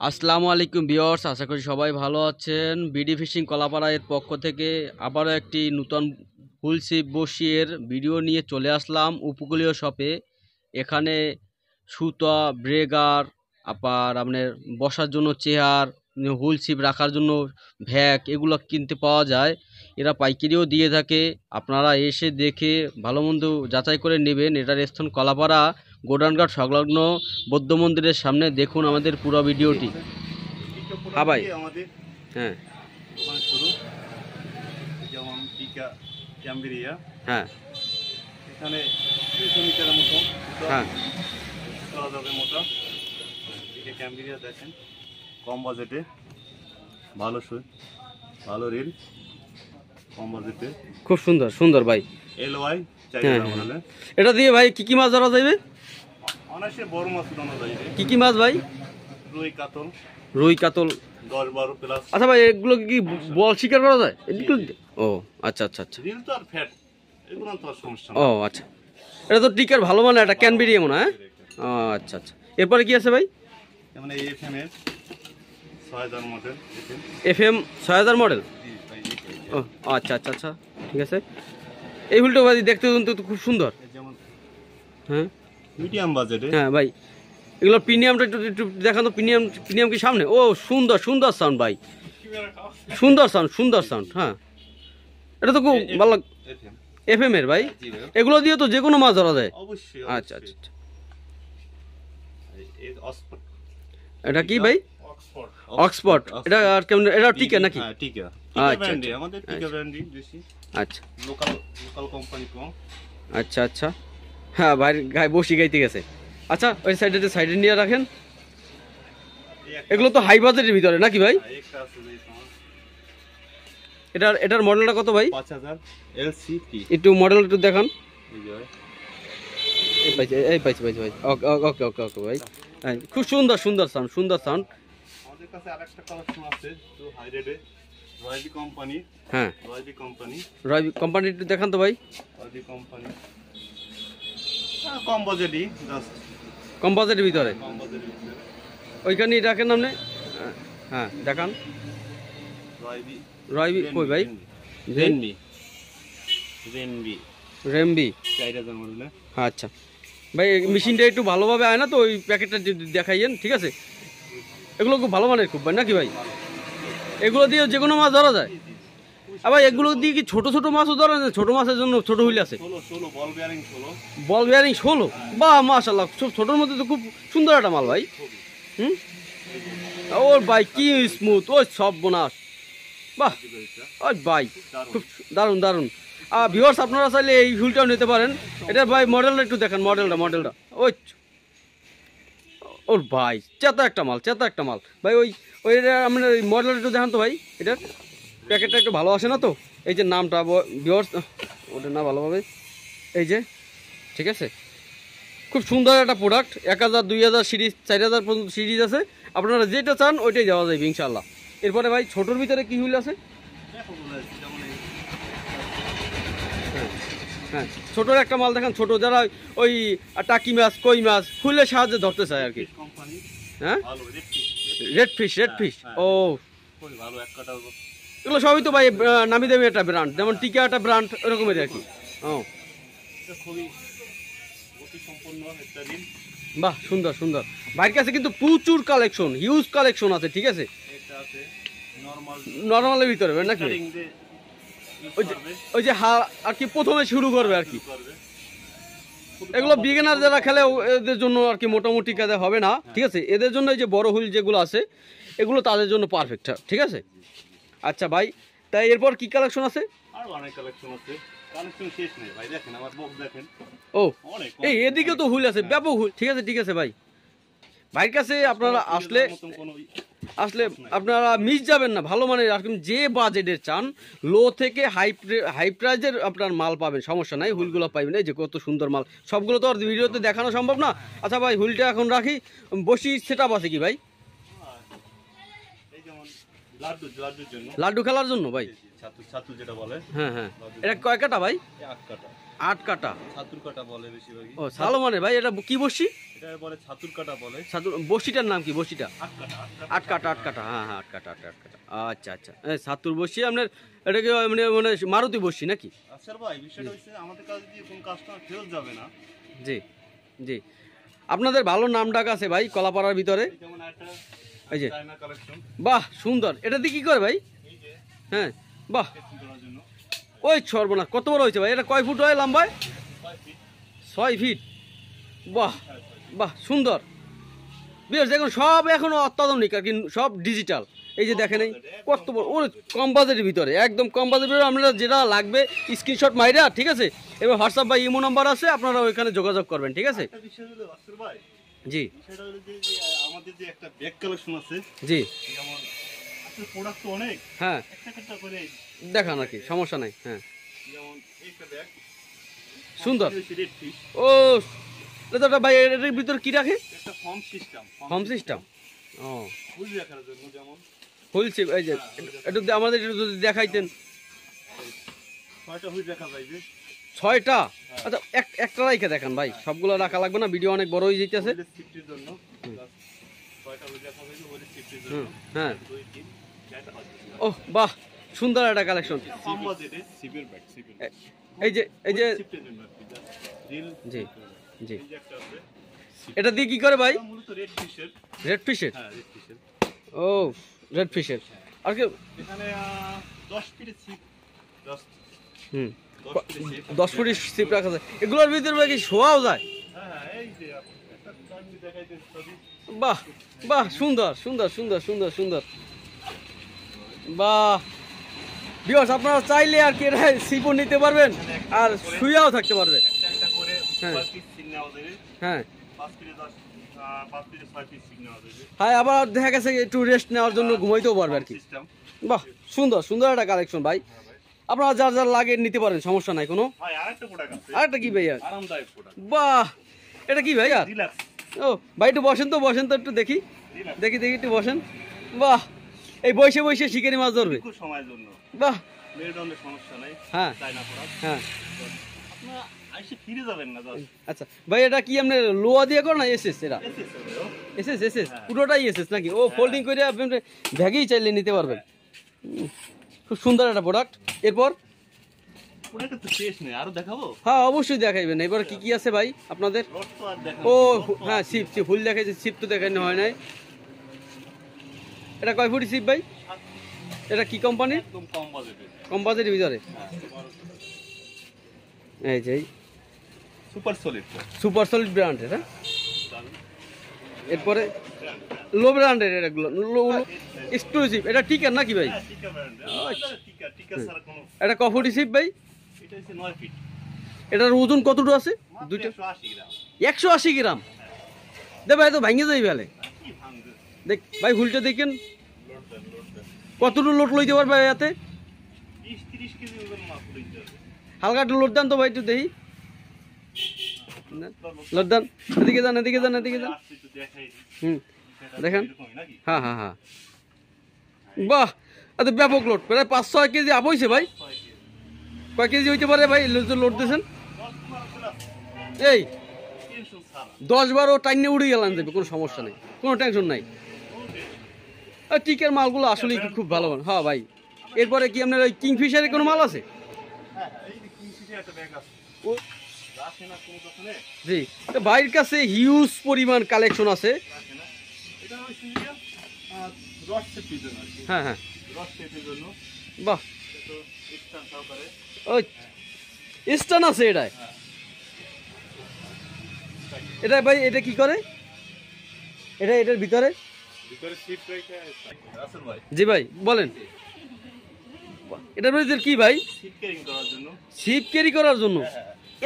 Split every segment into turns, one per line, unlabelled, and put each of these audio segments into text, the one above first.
আসসালামু আলাইকুম ভিউয়ার্স, আশা করি সবাই ভালো আছেন। বিডি ফিশিং কলাপাড়া এর পক্ষ থেকে আবারও একটি নতুন ফুল ছিপ বসিয়ের ভিডিও নিয়ে চলে আসলাম উপকূলীয় শপে। এখানে সুতা, ব্রেগার, আবার আপনার বসার জন্য চেয়ার, হুল ছিপ রাখার জন্য ভ্যাক, এগুলো কিনতে পাওয়া যায়। এরা পাইকারিও দিয়ে থাকে। আপনারা এসে দেখে ভালো মন্দ যাচাই করে নেবেন। এটার স্থান কলাপাড়া গোডাউনঘাট সংলগ্ন বৌদ্ধ মন্দিরের সামনে। দেখুন আমাদের পুরো ভিডিওটি। হ্যাঁ ভাই,
আমাদের
হ্যাঁ
দোকান শুরু যেমন টিকা ক্যাম্বেরিয়া,
হ্যাঁ
এখানে 200 মিটারের মতো
হ্যাঁ
করা যাবে মোটা। টিকা ক্যাম্বেরিয়া দেখেন, কম বাজেটে ভালো সুই, ভালো রিল, কম বাজেটে
খুব সুন্দর সুন্দর ভাই।
LY
হ্যাঁ,
চাইলে বলে
এটা দিয়ে ভাই কি কি মাছ ধরা যাবে?
অনায়াসে বড় মাছ উঠানো যাবে।
কি কি মাছ ভাই?
রুই, কাতল,
রুই, কাতল।
10-12 প্লাস।
আচ্ছা ভাই, এগুলো কি বল শিকার করা যায়? এগুলো ও আচ্ছা আচ্ছা আচ্ছা।
রিল তো আর ফ্যাট, এগুলো তো আর সমস্যা না।
ও আচ্ছা, এটা তো টিকার ভালো মানে, এটা ক্যানবেরি এমন। হ্যাঁ, ও আচ্ছা আচ্ছা। এরপরে কি আছে ভাই?
যেমন এই FM এর 6000 মডেল,
FM 6000 মডেল। ও আচ্ছা আচ্ছা আচ্ছা, ঠিক আছে। এই হুলটা ভাই দেখতে কিন্তু খুব সুন্দর।
যেমন
হ্যাঁ
মিডিয়াম বাজেটে।
হ্যাঁ ভাই, এগুলো প্রিমিয়ামটা একটু একটু দেখান তো। প্রিমিয়াম কি সামনে? ও সুন্দর সুন্দর সাউন্ড ভাই, সুন্দর সাউন্ড সুন্দর সাউন্ড। হ্যাঁ, এটা তো খুব ভালো। FM এর ভাই, এগুলো দিয়ে তো যে কোনো মাছ ধরা যায়।
অবশ্যই।
আচ্ছা আচ্ছা আচ্ছা।
এই অক্সফোর্ড,
এটা কি ভাই? অক্সফোর্ড। এটা আর কেমন? এটা টিকা নাকি?
হ্যাঁ টিকা।
আচ্ছা
ব্র্যান্ডে,
আচ্ছা
আমাদের টিকা ব্র্যান্ডই বেশি।
আচ্ছা
লোকাল কোম্পানি কম।
আচ্ছা আচ্ছা। হ্যাঁ ভাই, গায়ে বসি গাইতে গেছে। আচ্ছা, ওই সাইডে নিয়ে রাখেন। এগুলো তো হাই বাজেটের ভিতরে নাকি ভাই?
একটা আছে এই সময়
এটার মডেলটা কত ভাই?
5000 LCT।
একটু মডেল একটু দেখান।
এই যে
এই পাইছি ভাই। ওকে ওকে ওকে ওকে ভাই। হ্যাঁ, খুব সুন্দর সুন্দর সাউন্ড, সুন্দর সাউন্ড।
আমাদের কাছে আরেকটা কালেকশন আছে তো হাই রেটে, রয়্যালি কোম্পানি।
হ্যাঁ,
রয়্যালি কোম্পানি,
রয় কোম্পানি একটু দেখান তো ভাই।
রয়্যালি কোম্পানি কম বাজেটই, জাস্ট
কম বাজেটের ভিতরে
কম বাজেটের ভিতরে।
ওইখানেই রাখেন আপনি। হ্যাঁ দেখান।
রয়্যালি
রয় কই ভাই?
রেনবি
রেমবি।
4000 মডেল।
আচ্ছা ভাই, মেশিনটা একটু ভালোভাবে আয় না তো, ওই প্যাকেটটা যদি দেখাইয়েন, ঠিক আছে? এগুলো খুব ভালো মানের খুব ভাই নাকি ভাই? এগুলো দিয়ে যে কোনো মাছ ধরা যায়। আবার এগুলো দিয়ে কি ছোট ছোট মাছও ধরা যায়? ছোট মাছের জন্য ছোট হুইল আছে।
16 বল বেয়ারিং 16।
বল বেয়ারিং 16। বাহ মাশাআল্লাহ, ছোটোর মধ্যে তো খুব সুন্দর একটা মাল ভাই। হুম, ওর ভাই কি স্মুথ, ওই সব বোনাস। বাহ ওই ভাই, খুব দারুণ দারুণ। ভিউয়ার্স, আপনারা চাইলে এই হুইলটাও নিতে পারেন। এটার ভাই মডেলটা একটু দেখেন, মডেলটা ওই ওর ভাই, চেতা একটা মাল ভাই। ওই আপনার মডেলটা একটু দেখান তো ভাই। এটার প্যাকেটটা একটু ভালো আসে না তো, এই যে নামটা ভিউয়ার্স ওটা না ভালোভাবে, এই যে, ঠিক আছে। খুব সুন্দর একটা প্রোডাক্ট। 1000, 2000 সিরিজ, 4000 পর্যন্ত সিরিজ আছে। আপনারা যেটা চান ওইটাই দেওয়া যাবে ইনশাল্লাহ। এরপরে ভাই ছোটোর ভিতরে কি হুইল আছে? হ্যাঁ, ছোটোর একটা মাল দেখান। ছোটো যারা ওই টাকি মাছ, কই মাছ হুইলের সাহায্যে ধরতে চায় আর কি। হ্যাঁ, রেড ফিশ। ও
ভালো এক কাটা।
এগুলো সবই তো ভাই নামি দামি একটা ব্র্যান্ড, যেমন টিকা একটা ব্র্যান্ড, ওরকমের আর কি। ও
খুবই অতি সম্পন্ন একটা রিল।
বাহ সুন্দর সুন্দর। ভাইয়ের কাছে কিন্তু প্রচুর কালেকশন, হিউজ কালেকশন আছে, ঠিক আছে?
এটা আছে
নর্মালের ভিতরে নাকি? ওই যে আর কি প্রথমে শুরু করবে আর কি। এগুলো বিগিনার যারা খেলে এদের জন্য আর কি মোটামুটি কাজে হবে না, ঠিক আছে? এদের জন্য এই যে বড় হুইল যেগুলো আছে এগুলো তাদের জন্য পারফেক্ট, ঠিক আছে? আচ্ছা ভাই, তাই এরপর কি কালেকশন আছে?
আর অনেক কালেকশন আছে, কালেকশন শেষ নেই ভাই। দেখেন আমার বক্স দেখেন।
ও
অনেক
এই এদিকে তো হুইল আছে, ব্যাপক হুইল। ঠিক আছে ভাই, ভাইয়ের কাছে আপনারা আসলে আপনারা মিস যাবেন না। ভালো মানের আর যে বাজেটের চান, লো থেকে হাই প্রাইজের আপনার মাল পাবেন, সমস্যা নাই। হুইলগুলো পাবেন, এই যে কত সুন্দর মাল। সবগুলো তো আর ভিডিওতে দেখানো সম্ভব না। আচ্ছা ভাই, হুইলটা এখন রাখি। বসি সেটআপ আছে কি ভাই? লাড্ডু খেলার জন্য ভাই,
ছাতু যেটা বলে।
হ্যাঁ হ্যাঁ। এটা কয় কাটা ভাই?
8 কাটা।
8 কাটা।
ছাতুর কাটা বলে বেশিরভাগই।
ও সালোমানের ভাই, এটা কি বসি?
এটা বলে ছাতুর কাটা বলে।
ছাতুর বসিটার নাম কি? বসিটা
8 কাটা।
8 কাটা, 8 কাটা, হ্যাঁ হ্যাঁ 8 কাটা, 8 কাটা। আচ্ছা আচ্ছা, ছাতুর বসি আপনার। এটা কি মানে মানে মারুতি বসি নাকি?
আচ্ছা ভাই, বিষয়টা হচ্ছে আমাদের কাছে দিয়ে কোন কাস্টমার ফেরত যাবে না।
জি জি, আপনাদের ভালো নাম ডাক আছে ভাই কলাপাড়ার ভিতরে।
যেমন একটা
এই যে
চায়না কালেকশন,
বাহ সুন্দর, এটা দিয়ে কি করে ভাই?
এই যে
হ্যাঁ বাহ,
স্কেচিং করার জন্য
ওই সর্বনা কত বড় হয়েছে ভাই, এটা কয় ফুট হয় লম্বায়?
5 ফিট।
6 ফিট। বাহ বাহ সুন্দর। বিয়ার দেখুন সব এখন অত্যাধুনিক আর কি, সব ডিজিটাল। এই যে দেখেন এই কত বড়, ওর কম বাজেটের ভিতরে, একদম কম বাজেটের ভিতরে। আপনারা যেটা লাগবে স্ক্রিনশট মাইরা, ঠিক আছে? এবার হোয়াটসঅ্যাপ বা ইমো নাম্বার আছে, আপনারা ওইখানে যোগাযোগ করবেন, ঠিক আছে?
একটা বিষয় হলো আসর ভাই,
জি
বিষয়টা হলো যে আমাদের যে একটা ব্যাগ কালেকশন আছে,
জি
যেমন আসলে প্রোডাক্ট তো অনেক,
হ্যাঁ,
একটা করে
দেখান আর কি, সমস্যা নাই। হ্যাঁ
যেমন এইটা ব্যাগ
সুন্দর।
রেড ফিশ,
ও দাদা ভাই, এটার ভিতরে কি রাখে?
একটা ফর্ম সিস্টেম,
হোম সিস্টেম। ও
ফুল রাখার জন্য, যেমন
খুলছে এই যে, একটু আমাদের একটু যদি দেখাইতেন।
6টা হুইল রাখা যায় যে
6টা? আচ্ছা একটা রাইখে দেখান ভাই, সবগুলো রাখা লাগবে না, ভিডিও অনেক বড় হয়ে যেতেছে।
হুইলের সেফটির জন্য 6টা হুইল রাখা যায় হুইলের সেফটির জন্য।
হ্যাঁ
2 3 4টা আছে।
ওহ বাহ, সুন্দর একটা কালেকশন।
কম বাজেটে সিভিল ব্যাগ, সিভিল
এই যে
সেফটির জন্য রিল।
জি জি,
এই যে একটা আছে,
এটা দিয়ে কি করে ভাই?
এটা মূলত রেড ফিশের।
রেড ফিশের?
হ্যাঁ রেড ফিশের।
ও রেড ফিশের। আর কি?
এখানে 10 ফিটের ছিপ, 10
হুম
10 ফিটের ছিপ।
10 ফুটের সিপ রাখা যায়। এগুলোর ভিতরে ভাই কি শোয়াও যায়?
হ্যাঁ এই যে একটা আমি দেখাইতে ছবি।
বাহ বাহ, সুন্দর সুন্দর সুন্দর সুন্দর সুন্দর। বাহ ভিউয়ার্স, আপনারা চাইলে আর কি এটা সিপও নিতে পারবেন, আর শুয়েও থাকতে পারবে।
একটা করে
হ্যাঁ।
5 পিস সিং নেওয়া যাবে।
হ্যাঁ
5 পিসে 10 5 পিসে 6 পিস সিং নেওয়া যাবে।
হ্যাঁ, আবার দেখা গেছে একটু রেস্ট নেওয়ার জন্য ঘুমাইতেও পারবে আর কি।
সিস্টেম।
বাহ সুন্দর সুন্দর একটা কালেকশন ভাই, আপনারা যার যার লাগে নিতে পারেন, সমস্যা নাই কোনো।
ভাই আরেকটা প্রোডাক্ট আছে,
আরেকটা কি ভাইয়া?
আরামদায়ক প্রোডাক্ট,
বাহ, এটা কি ভাইয়া?
রিল্যাক্স।
ও ভাই একটু বসেন তো, বসেন তো একটু দেখি,
রিল্যাক্স
দেখি দেখি একটু বসেন। বাহ, এই বসে বসে শিকারি মাছ ধরবে।
খুব সময়ের জন্য
বাহ
মেরুদণ্ডের সমস্যা নাই।
হ্যাঁ
চায়না প্রোডাক্ট।
হ্যাঁ
আপনারা আইসে ফিরে যাবেন না জাস্ট।
আচ্ছা ভাই, এটা কি আপনি লোয়া দিয়ে করো না এসএস? এটা এসএস এসএস
হ্যাঁ।
পুরোটাই এসএস নাকি? ও ফোল্ডিং করে আপনি ব্যাগেই চাইলে নিতে পারবেন। খুব সুন্দর একটা প্রোডাক্ট। এরপর
প্রোডাক্ট তো শেষ নেই, আরো দেখাবো।
হ্যাঁ অবশ্যই দেখাইবেন। এবার কি কি আছে ভাই আপনাদের?
রড তো আর দেখাবো।
ও হ্যাঁ, সিপ সিপ ফুল দেখাইছে, সিপ তো দেখানো হয় নাই। এটা কয় ফুটি সিপ ভাই? এটা কি কোম্পানির?
একদম কম বাজেটে।
কম বাজেটের ভিতরে? এই যে
সুপার সলিড।
সুপার সলিড ব্র্যান্ডের। হ্যাঁ এরপরে লো ব্র্যান্ডের, এগুলো লো এক্সক্লুসিভ। এটা টিকার নাকি ভাই?
হ্যাঁ টিকা ব্র্যান্ড। টিকা টিকা ছাড়া কোনো।
এটা ক ফুটি সিপ ভাই?
এটা হচ্ছে 9 ফিট।
এটার ওজন কতটুকু আছে? দুইটা
180 গ্রাম।
180 গ্রাম। দে ভাই, তো ভাঙে যাই ফেলে।
কি ভাঙবে?
দেখ ভাই, হুলটা দেখেন
লোড দেন।
কতটুকু লোড লইতে পারবে এতে?
20-30 কেজি ওজন মাছ লইতে হবে।
হালকা একটু লোড দেন তো ভাই, একটু দেখি। লোড দেন, এদিকে যান এদিকে যান এদিকে যান।
আসছে তো দেখাই দিই।
হুম
সেটা
দেখেন।
এরকমই নাকি?
হ্যাঁ হ্যাঁ হ্যাঁ, বাহ, এত ব্যাপক লোড, প্রায় 5-6 কেজি আপ হয়েছে ভাই।
6 কেজি।
কয় কেজি হইতে পারে ভাই লোড দিয়েছেন?
10-12
এই
টেনশন ছাড়া।
10-12 টাইনে উড়ে গেলাম যাবে, কোনো সমস্যা নেই, কোনো টেনশন নাই। আর টিকের মালগুলো আসলে খুব ভালো। হ্যাঁ ভাই, এরপরে কি আপনার ওই কিংফিশারের কোনো মাল আছে?
হ্যাঁ এই যে কিংফিশার একটা ব্যাগ আছে।
ও
রাখে না কোনো দোকানে?
জি, তো ভাইয়ের কাছে হিউজ পরিমাণ কালেকশন আছে।
রাখে না। এটা হচ্ছে যে রড সেফটির জন্য আর কি।
হ্যাঁ হ্যাঁ,
রড সেফটির জন্য।
বাহ,
এটা তো স্ট্যান্ড সহকারে।
ওই স্টান আছে এটায়।
হ্যাঁ।
এটা ভাই, এটা কি করে? এটার ভিতরে?
ভিতরে সিট রেখে রাসেল ভাই।
জি ভাই বলেন। এটার ভিতরে কি ভাই?
সিট ক্যারিং করার জন্য।
শিপ ক্যারি করার জন্য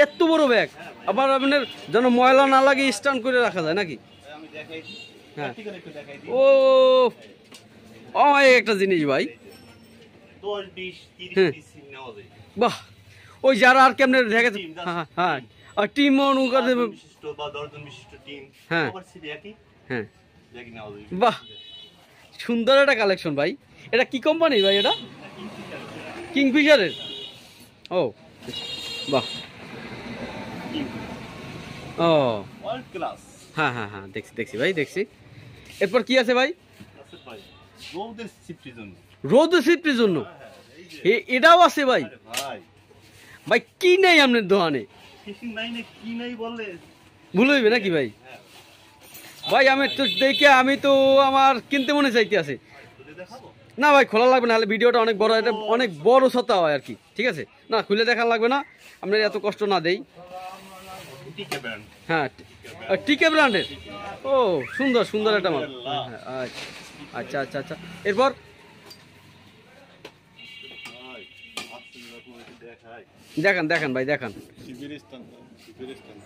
এত বড় ব্যাগ? আবার আপনার যেন ময়লা না লাগে স্ট্যান্ড করে রাখা যায় নাকি?
আমি দেখাই দিই।
হ্যাঁ।
প্র্যাকটিক্যাল একটু দেখাই দিই।
ও একটা জিনিস ভাই,
10-20-30
হ্যাঁ।
পিস সিট নেওয়া যায়।
বাহ, ওই যারা আর কেমনে দেখা গেছে।
Team, just
হ্যাঁ হ্যাঁ, আর টিম অনুকার
5 জন বিশিষ্ট বা 10 জন বিশিষ্ট টিম।
হ্যাঁ।
আবার সিট একই
হ্যাঁ
ব্যাগ নেওয়া যায়।
বাহ, সুন্দর একটা কালেকশন ভাই। এটা কি কোম্পানি ভাই? এটা কিংফিশারের। ও বাহ, ও
ওয়ার্ল্ড ক্লাস।
হ্যাঁ হ্যাঁ হ্যাঁ, দেখছি দেখছি ভাই, দেখছি। এরপর কি আছে ভাই?
আছে ভাই রোদের সিফটির জন্য।
রোদ সিফটির জন্য
এই যে
এটাও আছে ভাই?
আরে ভাই
ভাই কি নাই আপনার দোকানে?
ফিশিং নাই না কি নাই বললে
ভুল হইবে নাকি ভাই?
হ্যাঁ
ভাই আমি তো দেখে আমি তো আমার কিনতে মনে চাইতে আছে।
খুলে দেখাবো।
না ভাই খোলা লাগবে না, হলে ভিডিওটা অনেক বড়, এটা অনেক বড় ছাতা হয় আর কি, ঠিক আছে? না খুলে দেখা লাগবে না, আপনার এত কষ্ট না দেই।
টিকে ব্র্যান্ড।
হ্যাঁ টিকে ব্র্যান্ডের। ও সুন্দর সুন্দর একটা মাল। হ্যাঁ, আচ্ছা আচ্ছা আচ্ছা। এরপর
ভাই আজকে এরকম একটু দেখাই।
দেখান দেখান ভাই দেখান।
শিবিরিস্তান শিবিরিস্তান।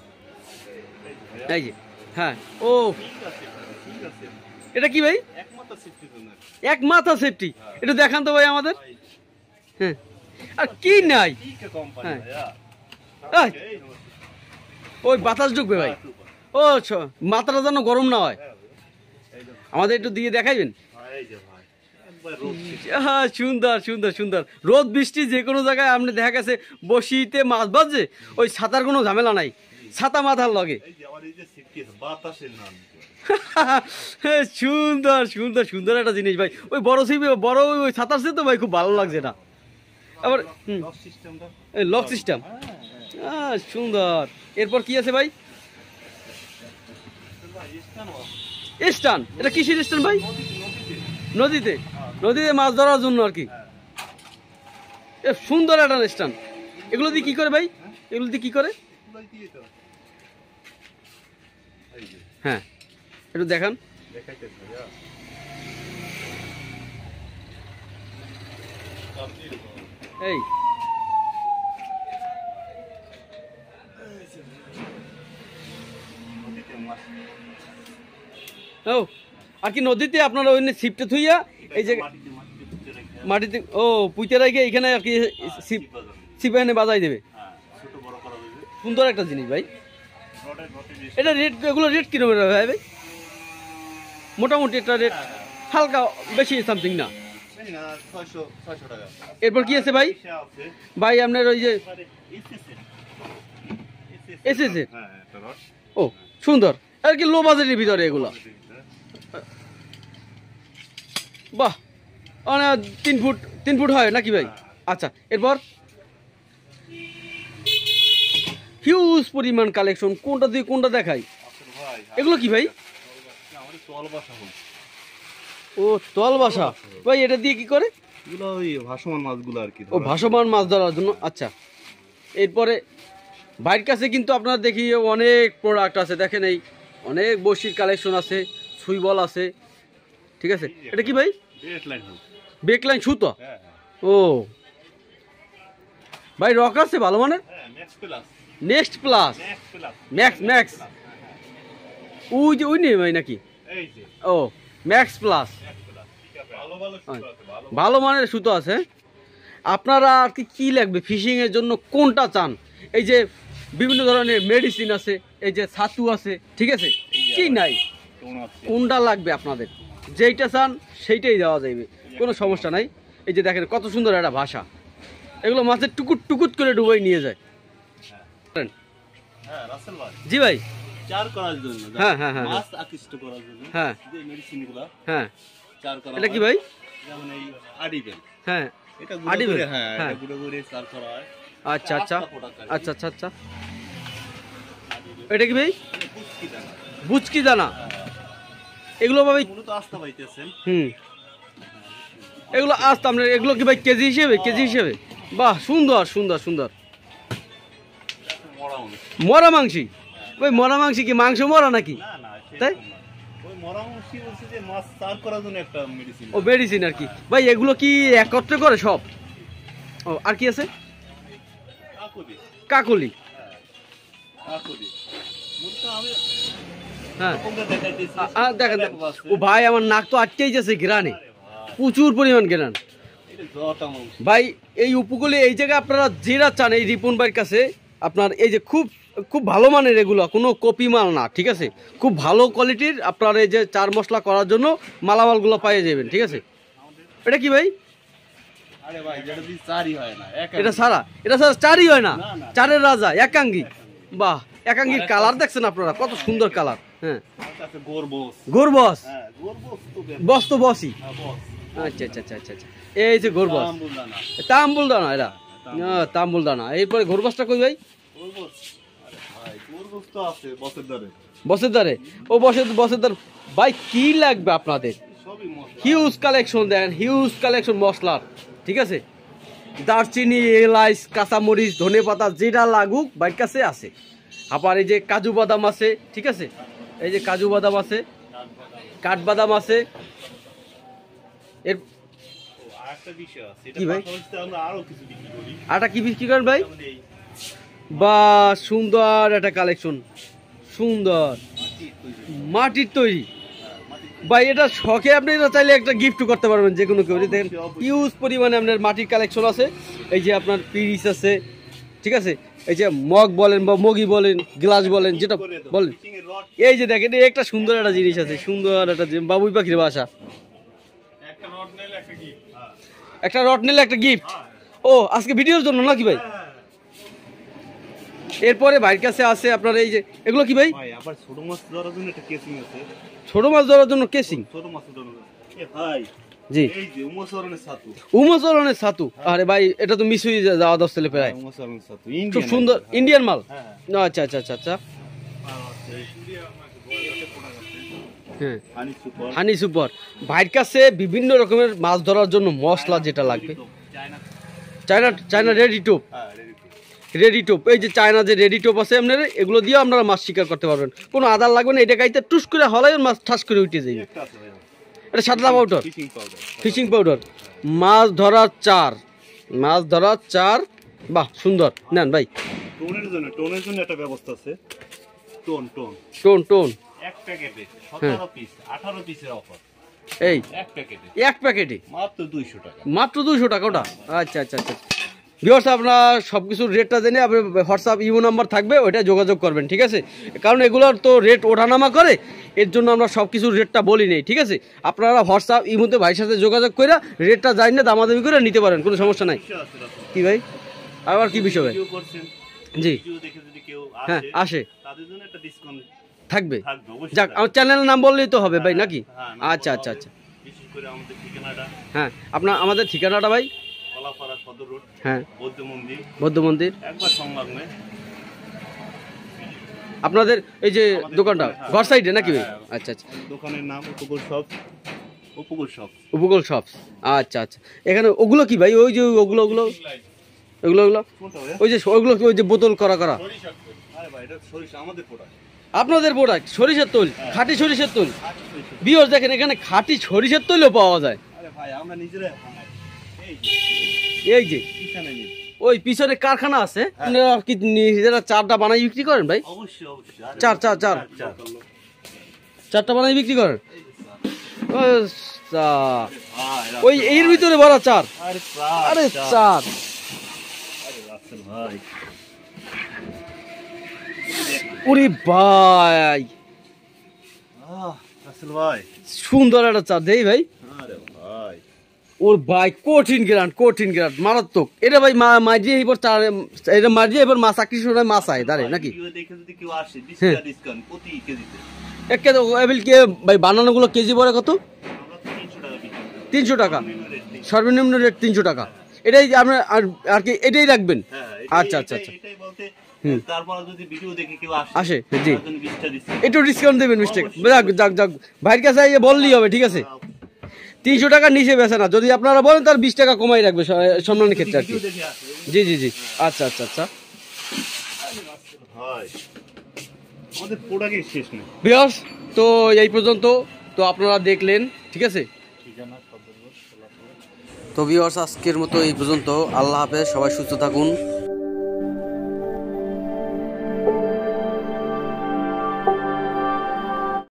এই যে হ্যাঁ। ও
ঠিক আছে ঠিক আছে।
এটা কি ভাই?
একমাত্র সিফটির জন্য।
এক মাথা সেফটি, একটু দেখান তো ভাই আমাদের। হ্যাঁ আর কি নাই?
টিকে কোম্পানি
হ্যাঁ।
ভাইয়া।
এই, ওই বাতাস ঢুকবে ভাই। ও মাথাটা যেন গরম না হয়। আমাদের একটু দিয়ে দেখাইবেন।
এই যে ভাই একবার রোদ
হ্যাঁ সুন্দর সুন্দর সুন্দর। রোদ বৃষ্টি যে কোনো জায়গায় আপনি দেখা গেছে বসিতে মাছ বাজছে, ওই ছাতার কোনো ঝামেলা নাই, ছাতা মাথার লগে।
এই যে আমার এই যে সিফটি বাতাসের নাম।
সুন্দর সুন্দর সুন্দর একটা জিনিস ভাই। ওই বড় সিপি বড় ওই ছাতার সে তো ভাই খুব ভালো লাগছে না। আবার
লক সিস্টেমটা।
Lock system. হ্যাঁ সুন্দর। এরপর কি আছে ভাই?
ভাই স্টানো
স্টান। এটা কিসের স্টান ভাই?
নদীতে
নদীতে, নদীতে মাছ ধরার জন্য আর কি। এ সুন্দর একটা স্টান। এগুলো দিয়ে কি করে ভাই? এগুলো দিয়ে কি করে?
এগুলাই দিয়ে তো। এই যে
হ্যাঁ একটু দেখান।
দেখাইতেছ ভাইয়া। সব দিয়ে দেবো।
এই
নদীতে মাছ।
ও আর কি নদীতে আপনারা ওই ছিপটা থুইয়া এই যে
মাটিতে মাটিতে পুঁতে রেখে।
মাটিতে ও পুঁতে রেখে এখানে আর কি ছিপ
বাজার।
ছিপ এনে বাজাই দেবে।
হ্যাঁ ছোট বড় করা যাবে।
সুন্দর একটা জিনিস ভাই।
রডে রডে বেশি।
এটা রেট, এগুলো রেট কিরকম ভাই ভাই? মোটামুটি একটা রেট হালকা, বেশি সামথিং না।
এই না 600 টাকা।
এরপর কি আছে ভাই?
এসে আছে।
ভাই আপনার ওই যে
এবারে এসএসএ।
এসএসএ।
হ্যাঁ একটা রড।
ও সুন্দর আর কি, লো বাজেটের ভিতরে এগুলো। বাহ অনেক 3 ফুট হয় নাকি ভাই? আচ্ছা এরপর হিউজ পরিমাণ কালেকশন, কোনটা দিয়ে কোনটা দেখাই?
আসলে ভাই
এগুলো কি ভাই?
আমাদের তল বাসা হয়।
ও তল বাসা ভাই, এটা দিয়ে কি করে?
এগুলো ওই ভাসমান মাছগুলো আর কি।
ও ভাসমান মাছ ধরার জন্য। আচ্ছা এরপরে বাইরের কাছে কিন্তু আপনারা দেখি অনেক প্রোডাক্ট আছে, দেখেন এই অনেক বসির কালেকশন আছে, সুই বল আছে, ঠিক আছে? এটা কি ভাই?
ডেট লাইন হোক।
বেকলাইন সুতো।
হ্যাঁ
ও ভাই রক আছে ভালো মানের?
হ্যাঁ max plus.
Next plus,
max plus.
Max max. ওই যে ওই নেই ভাই নাকি?
এই যে
ও ম্যাক্স প্লাস।
Max plus. ঠিক আছে ভালো ভালো সুতো আছে ভালো।
ভালো মানের সুতো আছে। আপনারা আর কি কি লাগবে ফিশিং এর জন্য, কোনটা চান? এই যে বিভিন্ন ধরনের মেডিসিন আছে, এই যে ছাতু আছে, ঠিক আছে? কি নাই
কোন আছে?
কোনটা লাগবে আপনাদের, যেইটা চান সেইটাই দেওয়া যাবে, কোনো সমস্যা নাই। এই যে দেখেন কত সুন্দর একটা ভাষা, এগুলো মাছের টুকুট টুকুট করে ডুবাই নিয়ে যায়।
হ্যাঁ রাসেল ভাই।
জি ভাই।
চার করার জন্য।
হ্যাঁ, হ্যাঁ, হ্যাঁ,
মাছ আকৃষ্ট করার জন্য।
হ্যাঁ
যে মেডিসিনগুলো
হ্যাঁ।
চার করা।
এটা কি ভাই?
যেমন এই আডিবেল।
হ্যাঁ
এটা
আডিবেল?
গুঁড়ো করে, হ্যাঁ
হ্যাঁ।
এটা গুঁড়ো করে চার করা হয়।
আচ্ছা আচ্ছা
product
আচ্ছা আচ্ছা আচ্ছা।
আডিবেল।
এটা কি ভাই?
এটা পুচকি দানা।
বুচকি দানা। এগুলো ভাই
মূলত আস্থা পাইতেছেন।
এগুলো আস্তে আপনার, এগুলো কি ভাই কেজি হিসেবে? কেজি হিসেবে? বাহ সুন্দর সুন্দর সুন্দর।
মরা মাংস।
মরা মাংসি? ওই মরা মাংসি কি মাংস মরা নাকি?
না না
তাই?
সেরকম না। ওই মরা মাংসি বলছে যে মাছ চার করার জন্য একটা মেডিসিন।
ও মেডিসিন আর কি ভাই। এগুলো কি একত্রে করে সব? ও আর কি আছে?
কাকুদি।
কাকলি।
কাকুদি। মূলত আমি
হ্যাঁ
কোনটা দেখাইতেছি?
দেখেন ও ভাই, আমার নাক তো আটকেই যাচ্ছে গ্রানে, প্রচুর পরিমাণ গ্রান
এটা জটা মাংস।
ভাই। এই উপকূলে এই জায়গায় আপনারা যেটা চান, এই রিপন ভাইয়ের কাছে আপনার এই যে খুব খুব ভালো মানের, এগুলো কোনো কপি মাল না, ঠিক আছে? খুব ভালো কোয়ালিটির আপনার এই যে চার মশলা করার জন্য মালামালগুলো পাইয়ে যাবেন, ঠিক আছে? এটা কি ভাই?
আরে ভাই যেটা দিয়ে চারই হয় না।
এটা সারা, এটা সারা চারই হয় না,
না, না।
চারের রাজা একাঙ্গি। বাহ, একাঙ্গির কালার দেখছেন আপনারা, কত সুন্দর কালার। হ্যাঁ,
গোরবস।
গোরবস,
হ্যাঁ, গোরবস তো
বস তো বসই।
হ্যাঁ, বস।
আচ্ছা আচ্ছা আচ্ছা আচ্ছা আচ্ছা, এই যে গোরবস,
তাম্বুলদানা।
তাম্বুল দানা এরা, তাম্বুল দানা। এরপরে গোরবসটা কই ভাই?
গোরবস, আরে ভাই গোরবস তো আছে বসের দরে।
বসের দ্বারে, ও বসের দ্বার ভাই, কি লাগবে আপনাদের?
সবই মশলা।
হিউজ কালেকশন দেন, হিউজ কালেকশন মশলার, ঠিক আছে? দারচিনি, এলাচ, কাঁচামরিচ, ধনেপাতা, যেটা লাগুক বাইর কাছে আছে। আবার এই যে কাজু বাদাম আছে, ঠিক আছে? এই যে কাজু বাদাম আছে, কাঠবাদাম আছে। এর
ও, আরেকটা বিষয় আছে, এটা
কি ভাই?
পাশাপাশি আমরা আরো কিছু বিক্রি করি।
আটা কি বিক্রি করেন ভাই?
যেমন এই
বা সুন্দর একটা কালেকশন, সুন্দর মাটির তৈরি ভাই। এটা শখে আপনি এটা চাইলে একটা গিফট করতে পারবেন যে কোনো কেউ। দেখেন হিউজ পরিমাণে আপনার মাটির কালেকশন আছে। এই যে আপনার পিরিচ আছে, ঠিক আছে? এই যে মগ বলেন বা মগি বলেন, গ্লাস বলেন, যেটা বলেন।
ফিশিং এর রড,
এই যে দেখেন, এই একটা সুন্দর একটা জিনিস আছে, সুন্দর একটা যে বাবুই পাখির বাসা।
একটা রড নিলে একটা গিফট। হ্যাঁ,
একটা রড নিলে একটা গিফট। ও, আজকে ভিডিওর জন্য নাকি ভাই? এরপরে ভাইয়ের কাছে আছে আপনার এই যে, এগুলো কি ভাই?
ভাই আবার ছোট মাছ ধরার জন্য একটা কেসিং আছে।
ছোট মাছ ধরার জন্য কেসিং।
ছোট মাছ ধরার জন্য। এ ভাই,
জি,
এই যে উমসরণের ছাতু।
উমচরণের ছাতু। আরে ভাই, এটা তো মিস হয়ে যাওয়া দশ তেলে প্রায়।
উমসরণের ছাতু
খুব
ইন্ডিয়ান।
সুন্দর ইন্ডিয়ান মাল।
হ্যাঁ,
আচ্ছা আচ্ছা আচ্ছা আচ্ছা, হ্যাঁ।
হানি সুপার।
হানি সুপার। ভাইয়ের কাছে বিভিন্ন রকমের মাছ ধরার জন্য মশলা যেটা লাগবে।
চায়না।
চায়না রেডি টোপ,
হ্যাঁ, রেডি টু।
রেডি টোপ। এই যে চায়না যে রেডি টোপ আছে আপনার, এগুলো দিয়ে আপনারা মাছ শিকার করতে পারবেন। কোনো আদার লাগবে না, এটা গাইতে টুস করে হলাই মাছ ঠাস করে উঠে যাবে।
একটা আছে ভাই।
এটা সাদা powder,
fishing powder.
Fishing powder. মাছ ধরার চার, মাছ ধরার চার। বাহ, সুন্দর। নেন ভাই।
টোনের জন্য একটা ব্যবস্থা আছে। টোন।
Tone tone.
এক প্যাকেটে 17 পিস, 18 পিসের অফার।
এই
এক প্যাকেটে
এক প্যাকেটে
মাত্র 200 টাকা।
মাত্র 200 টাকা ওটা? আচ্ছা আচ্ছা আচ্ছা। ভিউয়ার্স, আপনারা সব কিছুর রেটটা জেনে আপনি হোয়াটসঅ্যাপ ইমো নাম্বার থাকবে, ওইটা যোগাযোগ করবেন, ঠিক আছে? কারণ এগুলোর তো রেট ওঠানামা করে, এর জন্য আমরা সব কিছুর রেটটা বলি নেই, ঠিক আছে? আপনারা হোয়াটসঅ্যাপ ইমোতে ভাইয়ের সাথে যোগাযোগ করে রেটটা জানিয়ে দামাদামি করে নিতে পারেন, কোনো সমস্যা নাই।
বিষয় আছে দাদা।
কি ভাই? আবার কি বিষয় ভাই?
ভিডিও করছেন,
জি,
ভিডিও দেখে যদি কেউ
হ্যাঁ
আসে,
আসে,
তাদের জন্য একটা ডিসকাউন্ট
থাকবে।
থাকবে অবশ্যই।
যাক, আমার চ্যানেলের নাম বললেই তো হবে ভাই, নাকি?
হ্যাঁ,
আচ্ছা আচ্ছা আচ্ছা,
বিশেষ করে আমাদের ঠিকানাটা
হ্যাঁ। আমাদের ঠিকানাটা ভাই?
কলাপাড়া সদর রোড,
হ্যাঁ,
বৌদ্ধ মন্দির
বৌদ্ধ মন্দির
একবার সংলগ্নে।
আপনাদের এই যে
আমাদের
দোকানটা
দোকানে,
ঘর সাইডে নাকি ভাই?
হ্যাঁ।
আচ্ছা আচ্ছা,
দোকানের নাম উপকূল শপ। উপকূল শপ।
উপকূল শপস। আচ্ছা আচ্ছা, এখানে ওগুলো কি ভাই? ওই যে ওগুলো ওগুলো ওগুলো ওগুলো
কোনটা ভাই?
ওই যে ওগুলো ওই যে বোতল করা করা
আরে ভাই, এটা সরিষা আমাদের প্রোডাক্ট।
আপনাদের প্রোডাক্ট? সরিষার তেল, খাঁটি সরিষার তেল। ভিউয়ার্স দেখেন, এখানে খাঁটি সরিষার তেলও পাওয়া যায়।
আরে ভাই, আমরা নিজেরাই বানাই। এই
এই যে
কিষানে নিয়ে।
ওই পিছনে কারখানা আছে, আপনারা কি নিজেরা চারটা বানাই বিক্রি করেন ভাই?
অবশ্যই অবশ্যই। আরে
চার
চার।
চারটা বানাই বিক্রি করেন? ও, চা।
ভাই,
ওই এর ভিতরে ভরা চার?
আরে চার,
আরে
চার।
চার।
আরে রাসেল ভাই,
ওরে ভাই,
রাসেল ভাই।
সুন্দর একটা চা দেই ভাই।
আরে ভাই,
ওর ভাই, কঠিন গ্রান্ট মারাত্মক। এটা ভাই মাঝিয়ে এবার এটা মাঝিয়ে এবার মাছ চাকরি সময় মাছ আয় দাঁড়ে নাকি?
ভিডিও দেখে যদি কেউ আসে, 20
হ্যাঁ।
টাকা ডিসকাউন্ট প্রতি কেজিতে।
এক কেজি এবিল কে ভাই? বানানোগুলো কেজি পড়ে কত?
আমরা তো 300 টাকা বিক্রি করি।
300 টাকা,
Minimum rate 300
সর্বনিম্ন রেট 300 টাকা। এটাই আপনার আর কি, এটাই রাখবেন?
হ্যাঁ,
আচ্ছা আচ্ছা আচ্ছা,
এটাই বলতে।
হুম।
তারপর যদি ভিডিও দেখে কেউ
আসে,
আসে,
জি।
তার জন্য 20 টাকা ডিসকাউন্ট।
একটু ডিসকাউন্ট দেবেন মিস্টেক। যাক যাক, ভাইয়ের কাছে আইয়ে বললেই হবে, ঠিক আছে? 300 টাকার নিচে বেচে না, যদি আপনারা বলেন তার 20 টাকা কমাই রাখবে সম্মানের ক্ষেত্রে আর কি।
ভিডিও দেখে আসে।
জি জি জি, আচ্ছা আচ্ছা আচ্ছা।
আরে রাসেল ভাই, আমাদের প্রোডাক্টই শেষ নেই।
ভিউয়ার্স, তো এই পর্যন্ত তো আপনারা দেখলেন, ঠিক আছে?
ঠিকানা সদর রোড, কলাপাড়া।
তো ভিউয়ার্স, আজকের মতো এই পর্যন্ত। আল্লাহ হাফেজ, সবাই সুস্থ থাকুন।